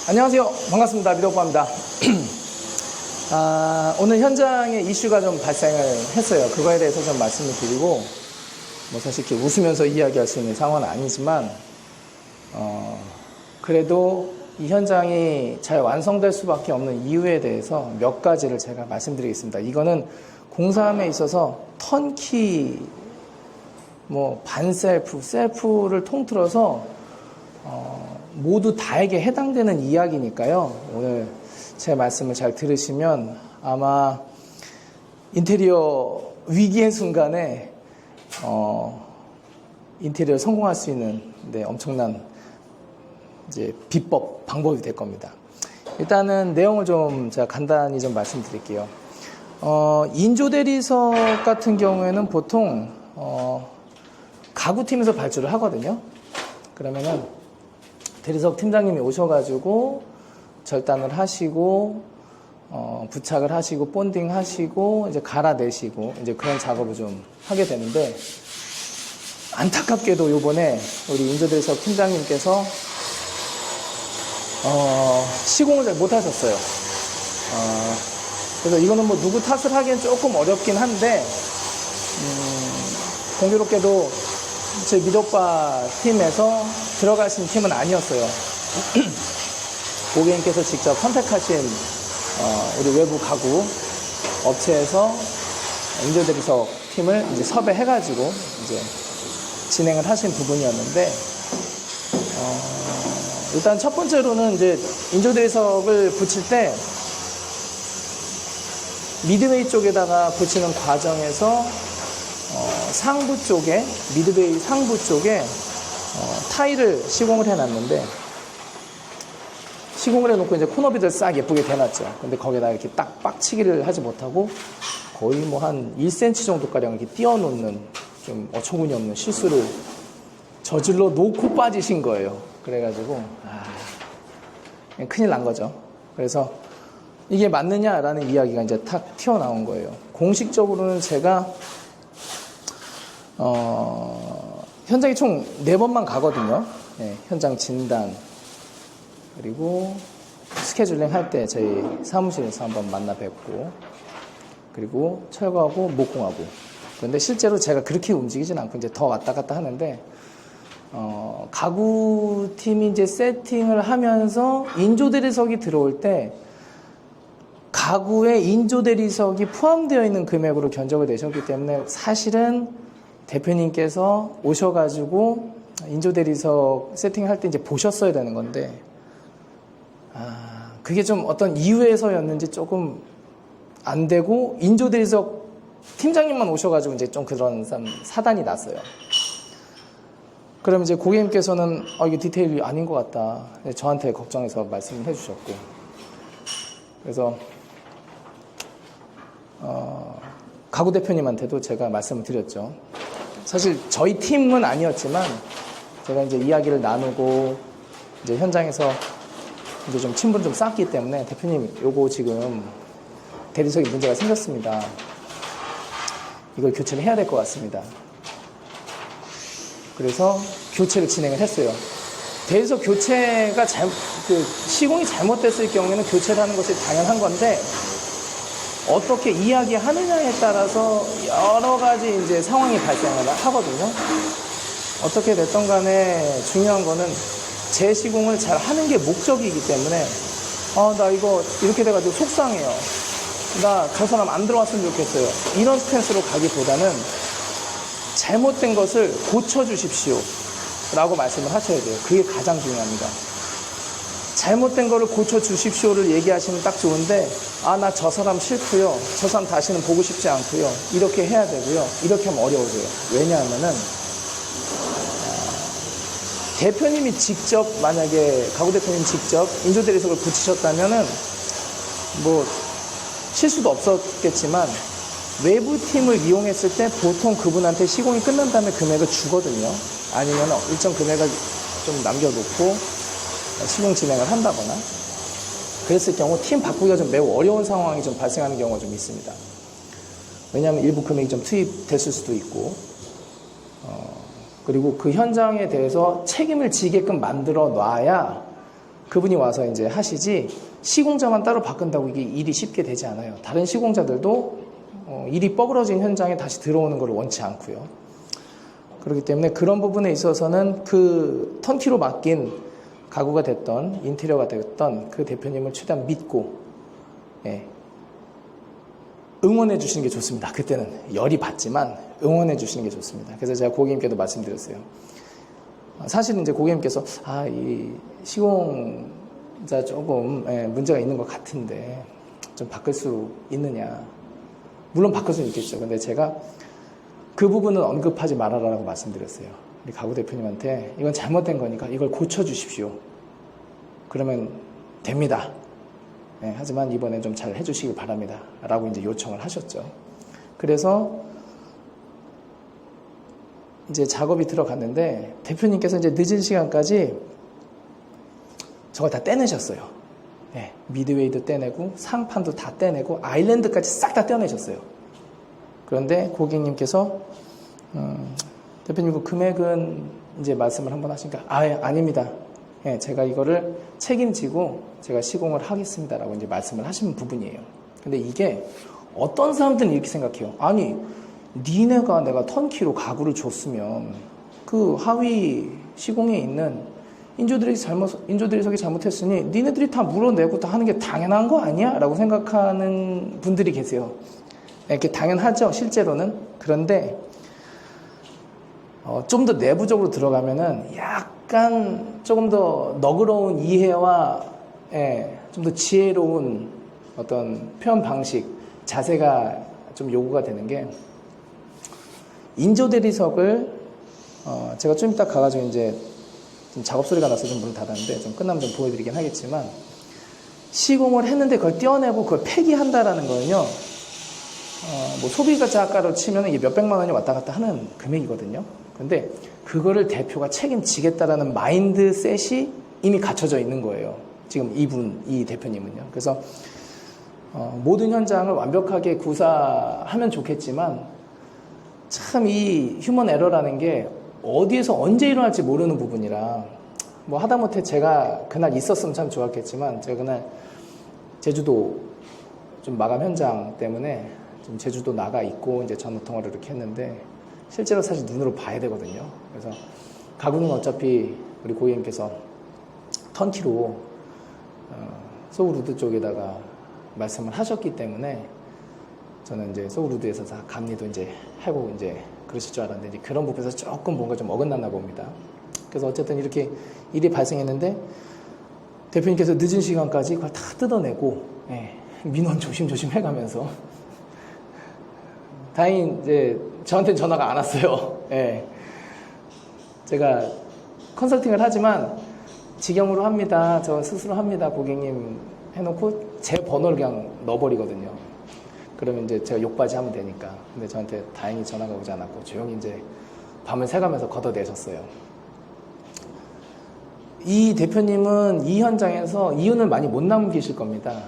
안녕하세요. 반갑습니다. 미덕과입니다. 오늘 현장에 이슈가 좀 발생을 했어요. 그거에 대해서 좀 말씀을 드리고, 사실 이렇게 웃으면서 이야기할 수 있는 상황은 아니지만, 그래도 이 현장이 잘 완성될 수밖에 없는 이유에 대해서 몇 가지를 제가 말씀드리겠습니다. 이거는 공사함에 있어서 턴키, 반셀프, 셀프를 통틀어서 모두 다에게 해당되는 이야기니까요. 오늘 제 말씀을 잘 들으시면 아마 인테리어 위기의 순간에 인테리어 성공할 수 있는 엄청난 이제 비법, 방법이 될 겁니다. 일단은 내용을 좀 제가 간단히 좀 말씀드릴게요. 인조대리석 같은 경우에는 보통 가구팀에서 발주를 하거든요. 그러면은 대리석 팀장님이 오셔가지고 절단을 하시고 부착을 하시고 본딩 하시고 이제 갈아내시고 이제 그런 작업을 좀 하게 되는데, 안타깝게도 요번에 우리 인조대리석 팀장님께서 시공을 잘 못하셨어요. 그래서 이거는 누구 탓을 하기엔 조금 어렵긴 한데, 공교롭게도 제 미덕바 팀에서 들어가신 팀은 아니었어요. 고객님께서 직접 컨택하신 우리 외부 가구 업체에서 인조대리석 팀을 이제 섭외해가지고 이제 진행을 하신 부분이었는데, 일단 첫 번째로는 이제 인조대리석을 붙일 때 미드웨이 쪽에다가 붙이는 과정에서 상부 쪽에, 미드웨이 상부 쪽에 타일을 시공을 해놨는데, 시공을 해놓고 이제 코너비들 싹 예쁘게 대놨죠. 근데 거기다가 이렇게 딱 빡치기를 하지 못하고 거의 한 1cm 정도가량 이렇게 띄워놓는 좀 어처구니 없는 실수를 저질러 놓고 빠지신 거예요. 그래가지고 큰일 난 거죠. 그래서 이게 맞느냐라는 이야기가 이제 탁 튀어나온 거예요. 공식적으로는 제가 현장에 총 4번만 가거든요. 네, 현장 진단, 그리고 스케줄링 할 때 저희 사무실에서 한번 만나 뵙고, 그리고 철거하고 목공하고. 그런데 실제로 제가 그렇게 움직이진 않고 이제 더 왔다 갔다 하는데, 가구팀이 이제 세팅을 하면서 인조대리석이 들어올 때 가구에 인조대리석이 포함되어 있는 금액으로 견적을 내셨기 때문에, 사실은 대표님께서 오셔가지고 인조대리석 세팅할 때 이제 보셨어야 되는 건데, 그게 좀 어떤 이유에서였는지 조금 안 되고, 인조대리석 팀장님만 오셔가지고 이제 좀 그런 사단이 났어요. 그럼 이제 고객님께서는 이게 디테일이 아닌 것 같다, 저한테 걱정해서 말씀을 해주셨고, 그래서 가구 대표님한테도 제가 말씀을 드렸죠. 사실 저희 팀은 아니었지만 제가 이제 이야기를 나누고 이제 현장에서 이제 좀 친분을 좀 쌓았기 때문에, 대표님 요거 지금 대리석에 문제가 생겼습니다. 이걸 교체를 해야 될 것 같습니다. 그래서 교체를 진행을 했어요. 대리석 교체가 시공이 잘못됐을 경우에는 교체를 하는 것이 당연한 건데, 어떻게 이야기하느냐에 따라서 여러 가지 이제 상황이 발생을 하거든요. 어떻게 됐던 간에 중요한 거는 제 시공을 잘 하는 게 목적이기 때문에, 나 이거 이렇게 돼가지고 속상해요, 나 저 사람 안 들어왔으면 좋겠어요, 이런 스탠스로 가기보다는 잘못된 것을 고쳐주십시오 라고 말씀을 하셔야 돼요. 그게 가장 중요합니다. 잘못된 거를 고쳐주십시오를 얘기하시면 딱 좋은데, 나 저 사람 싫고요, 저 사람 다시는 보고 싶지 않고요, 이렇게 해야 되고요, 이렇게 하면 어려워져요. 왜냐하면은 대표님이 직접, 만약에 가구 대표님이 직접 인조대리석을 붙이셨다면은 실수도 없었겠지만, 외부 팀을 이용했을 때 보통 그분한테 시공이 끝난 다음에 금액을 주거든요. 아니면 일정 금액을 좀 남겨놓고 시공 진행을 한다거나, 그랬을 경우 팀 바꾸기가 좀 매우 어려운 상황이 좀 발생하는 경우가 좀 있습니다. 왜냐하면 일부 금액이 좀 투입됐을 수도 있고, 그리고 그 현장에 대해서 책임을 지게끔 만들어 놔야 그분이 와서 이제 하시지 시공자만 따로 바꾼다고 이게 일이 쉽게 되지 않아요. 다른 시공자들도 일이 뻐그러진 현장에 다시 들어오는 걸 원치 않고요. 그렇기 때문에 그런 부분에 있어서는 그 턴키로 맡긴 가구가 됐던 인테리어가 됐던 그 대표님을 최대한 믿고 예, 응원해 주시는 게 좋습니다. 그때는 열이 받지만 응원해 주시는 게 좋습니다. 그래서 제가 고객님께도 말씀드렸어요. 사실은 이제 고객님께서 이 시공자 조금 문제가 있는 것 같은데 좀 바꿀 수 있느냐. 물론 바꿀 수는 있겠죠. 근데 제가 그 부분은 언급하지 말아라라고 말씀드렸어요. 우리 가구 대표님한테 이건 잘못된 거니까 이걸 고쳐주십시오. 그러면 됩니다. 하지만 이번엔 좀 잘 해주시길 바랍니다. 라고 이제 요청을 하셨죠. 그래서 이제 작업이 들어갔는데 대표님께서 이제 늦은 시간까지 저걸 다 떼내셨어요. 미드웨이도 떼내고 상판도 다 떼내고 아일랜드까지 싹 다 떼내셨어요. 그런데 고객님께서 대표님 그 금액은 이제 말씀을 한번 하시니까 아닙니다. 제가 이거를 책임지고 제가 시공을 하겠습니다라고 이제 말씀을 하신 부분이에요. 근데 이게 어떤 사람들은 이렇게 생각해요. 아니, 니네가 내가 턴키로 가구를 줬으면 그 하위 시공에 있는 인조드리석이 잘못했으니 니네들이 다 물어내고 다 하는 게 당연한 거 아니야? 라고 생각하는 분들이 계세요. 이렇게 당연하죠, 실제로는. 그런데 좀 더 내부적으로 들어가면은 약간 조금 더 너그러운 이해와 좀 더 지혜로운 어떤 표현 방식, 자세가 좀 요구가 되는 게 인조대리석을 제가 좀 이따 가가지고 이제 좀 작업 소리가 나서 좀 문을 닫았는데 좀 끝나면 좀 보여드리긴 하겠지만 시공을 했는데 그걸 떼어내고 그걸 폐기한다라는 거는요. 뭐 소비자가로 치면 이게 몇백만 원이 왔다 갔다 하는 금액이거든요. 근데 그거를 대표가 책임지겠다라는 마인드셋이 이미 갖춰져 있는 거예요. 지금 이 대표님은요. 그래서 모든 현장을 완벽하게 구사하면 좋겠지만 참 이 휴먼 에러라는 게 어디에서 언제 일어날지 모르는 부분이라 뭐 하다못해 제가 그날 있었으면 참 좋았겠지만 제가 그날 제주도 좀 마감 현장 때문에 좀 제주도 나가 있고 이제 전화 통화를 이렇게 했는데 실제로 사실 눈으로 봐야 되거든요. 그래서 가구는 어차피 우리 고객님께서 턴키로 소울우드 쪽에다가 말씀을 하셨기 때문에 저는 이제 소울우드에서 다 감리도 이제 하고 이제 그러실 줄 알았는데 이제 그런 부분에서 조금 뭔가 좀 어긋났나 봅니다. 그래서 어쨌든 이렇게 일이 발생했는데 대표님께서 늦은 시간까지 그걸 다 뜯어내고 민원 조심조심 해가면서 다행히 이제 저한테는 전화가 안 왔어요. 제가 컨설팅을 하지만 직영으로 합니다. 저 스스로 합니다. 고객님 해놓고 제 번호를 그냥 넣어버리거든요. 그러면 이제 제가 욕받이 하면 되니까. 근데 저한테 다행히 전화가 오지 않았고 조용히 이제 밤을 새가면서 걷어내셨어요. 이 대표님은 이 현장에서 이윤을 많이 못 남기실 겁니다.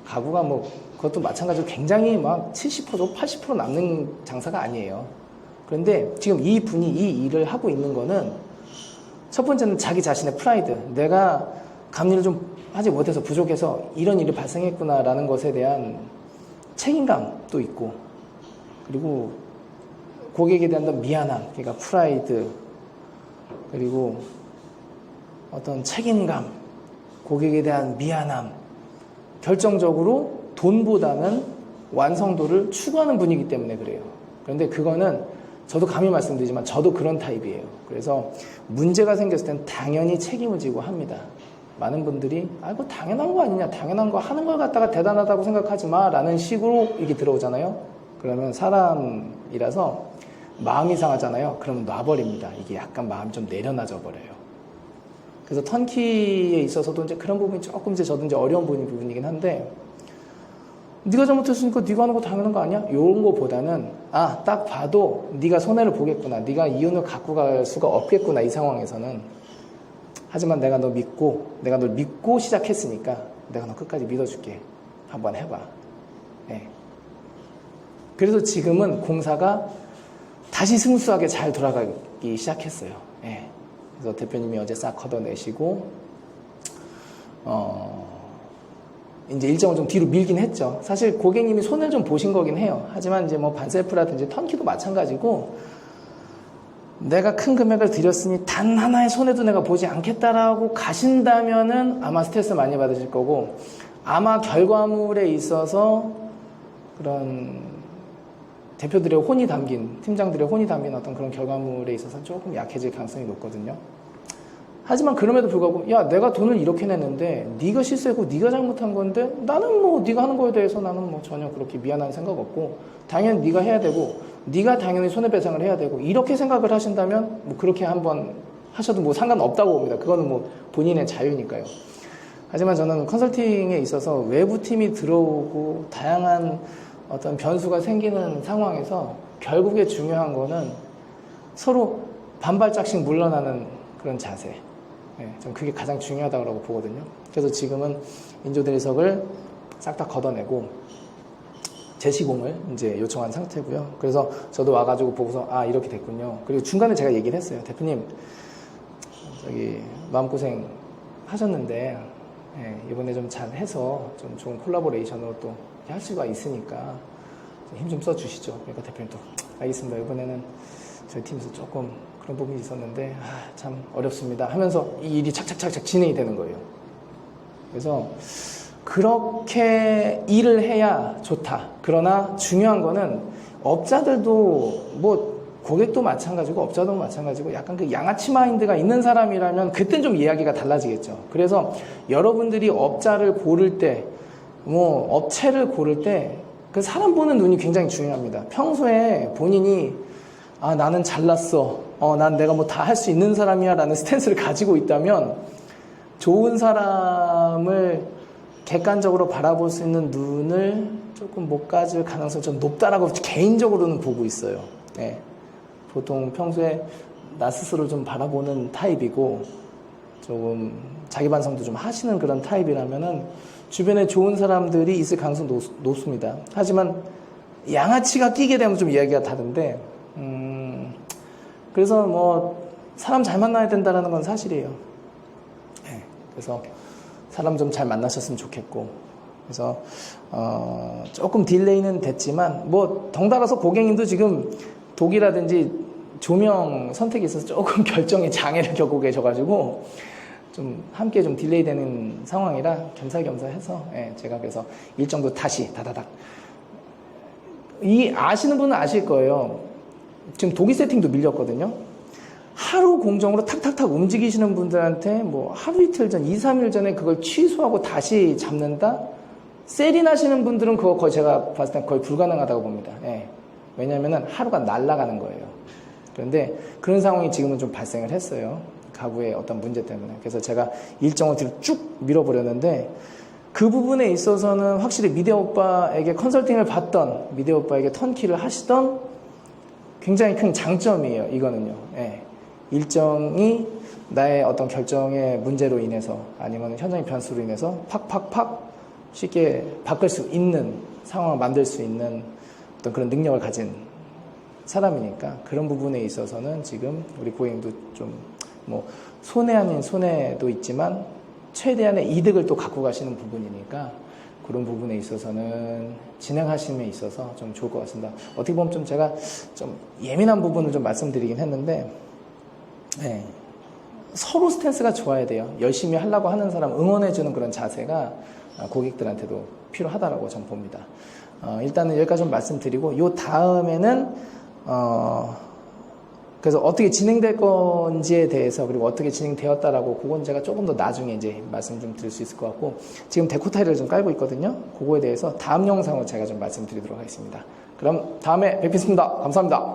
가구가 뭐 그것도 마찬가지로 굉장히 막 70%, 80% 남는 장사가 아니에요. 그런데 지금 이 분이 이 일을 하고 있는 거는 첫 번째는 자기 자신의 프라이드. 내가 감리를 좀 하지 못해서 부족해서 이런 일이 발생했구나라는 것에 대한 책임감도 있고 그리고 고객에 대한 미안함, 그러니까 프라이드 그리고 어떤 책임감, 고객에 대한 미안함 결정적으로 돈보다는 완성도를 추구하는 분이기 때문에 그래요. 그런데 그거는 저도 감히 말씀드리지만 저도 그런 타입이에요. 그래서 문제가 생겼을 땐 당연히 책임을 지고 합니다. 많은 분들이 그거 당연한 거 아니냐, 당연한 거 하는 걸 갖다가 대단하다고 생각하지 마 라는 식으로 이게 들어오잖아요. 그러면 사람이라서 마음이 상하잖아요. 그러면 놔버립니다. 이게 약간 마음이 좀 내려놔져 버려요. 그래서 턴키에 있어서도 이제 그런 부분이 조금 이제 저도 이제 어려운 부분이긴 한데 네가 잘못했으니까 네가 하는 거 당연한 거 아니야? 이런 거보다는 딱 봐도 네가 손해를 보겠구나, 네가 이윤을 갖고 갈 수가 없겠구나 이 상황에서는. 하지만 내가 널 믿고 시작했으니까 내가 너 끝까지 믿어줄게. 한번 해봐. 그래서 지금은 공사가 다시 스무스하게 잘 돌아가기 시작했어요. 그래서 대표님이 어제 싹 걷어내시고 이제 일정을 좀 뒤로 밀긴 했죠. 사실 고객님이 손을 좀 보신 거긴 해요. 하지만 이제 뭐 반셀프라든지 턴키도 마찬가지고, 내가 큰 금액을 드렸으니 단 하나의 손해도 내가 보지 않겠다라고 가신다면은 아마 스트레스 많이 받으실 거고, 아마 결과물에 있어서 그런 대표들의 혼이 담긴, 팀장들의 혼이 담긴 어떤 그런 결과물에 있어서 조금 약해질 가능성이 높거든요. 하지만 그럼에도 불구하고, 야, 내가 돈을 이렇게 냈는데 네가 실수했고 네가 잘못한 건데 나는 뭐 네가 하는 거에 대해서 나는 뭐 전혀 그렇게 미안한 생각 없고, 당연히 네가 해야 되고 네가 당연히 손해배상을 해야 되고, 이렇게 생각을 하신다면 뭐 그렇게 한번 하셔도 뭐 상관없다고 봅니다. 그거는 뭐 본인의 자유니까요. 하지만 저는 컨설팅에 있어서 외부 팀이 들어오고 다양한 어떤 변수가 생기는 상황에서 결국에 중요한 거는 서로 반발짝씩 물러나는 그런 자세. 전 그게 가장 중요하다고 보거든요. 그래서 지금은 인조대리석을 싹 다 걷어내고 재시공을 이제 요청한 상태고요. 그래서 저도 와가지고 보고서 이렇게 됐군요. 그리고 중간에 제가 얘기를 했어요. 대표님, 저기 마음고생 하셨는데 이번에 좀 잘해서 좀 좋은 콜라보레이션으로 또 할 수가 있으니까 힘 좀 써주시죠. 그러니까 대표님 또 알겠습니다. 이번에는 저희 팀에서 조금 그런 부분이 있었는데 참 어렵습니다 하면서 이 일이 착착착착 진행이 되는 거예요. 그래서 그렇게 일을 해야 좋다. 그러나 중요한 거는 업자들도 뭐 고객도 마찬가지고 업자도 마찬가지고 약간 그 양아치 마인드가 있는 사람이라면 그땐 좀 이야기가 달라지겠죠. 그래서 여러분들이 업자를 고를 때, 뭐 업체를 고를 때 그 사람 보는 눈이 굉장히 중요합니다. 평소에 본인이 나는 잘났어. 난 내가 뭐 다 할 수 있는 사람이야 라는 스탠스를 가지고 있다면 좋은 사람을 객관적으로 바라볼 수 있는 눈을 조금 못 가질 가능성이 좀 높다라고 개인적으로는 보고 있어요. 네. 보통 평소에 나 스스로 좀 바라보는 타입이고 조금 자기 반성도 좀 하시는 그런 타입이라면은 주변에 좋은 사람들이 있을 가능성이 높습니다. 하지만 양아치가 끼게 되면 좀 이야기가 다른데 그래서 뭐 사람 잘 만나야 된다는 건 사실이에요. 네. 그래서 사람 좀 잘 만나셨으면 좋겠고, 그래서 조금 딜레이는 됐지만 뭐 덩달아서 고객님도 지금 독이라든지 조명 선택에 있어서 조금 결정에 장애를 겪고 계셔가지고 좀 함께 좀 딜레이 되는 상황이라 겸사겸사 해서 제가 그래서 일정도 다시 다다닥, 아시는 분은 아실 거예요. 지금 독일 세팅도 밀렸거든요. 하루 공정으로 탁탁탁 움직이시는 분들한테 뭐 하루 이틀 전, 2, 3일 전에 그걸 취소하고 다시 잡는다? 세리 나시는 분들은 그거 거의 제가 봤을 땐 거의 불가능하다고 봅니다. 왜냐면은 하루가 날아가는 거예요. 그런데 그런 상황이 지금은 좀 발생을 했어요. 가구의 어떤 문제 때문에. 그래서 제가 일정을 뒤로 쭉 밀어버렸는데 그 부분에 있어서는 확실히 미대 오빠에게 컨설팅을 받던, 미대 오빠에게 턴키를 하시던 굉장히 큰 장점이에요. 이거는요. 일정이 나의 어떤 결정의 문제로 인해서 아니면 현장의 변수로 인해서 팍팍팍 쉽게 바꿀 수 있는 상황을 만들 수 있는 어떤 그런 능력을 가진 사람이니까 그런 부분에 있어서는 지금 우리 고객님도 좀 뭐 손해 아닌 손해도 있지만 최대한의 이득을 또 갖고 가시는 부분이니까 그런 부분에 있어서는 진행하심에 있어서 좀 좋을 것 같습니다. 어떻게 보면 좀 제가 좀 예민한 부분을 좀 말씀드리긴 했는데 서로 스탠스가 좋아야 돼요. 열심히 하려고 하는 사람 응원해주는 그런 자세가 고객들한테도 필요하다라고 저는 봅니다. 일단은 여기까지 좀 말씀드리고 요 다음에는 그래서 어떻게 진행될 건지에 대해서 그리고 어떻게 진행되었다라고 그건 제가 조금 더 나중에 이제 말씀 좀 드릴 수 있을 것 같고 지금 데코 타일을 좀 깔고 있거든요. 그거에 대해서 다음 영상으로 제가 좀 말씀드리도록 하겠습니다. 그럼 다음에 뵙겠습니다. 감사합니다.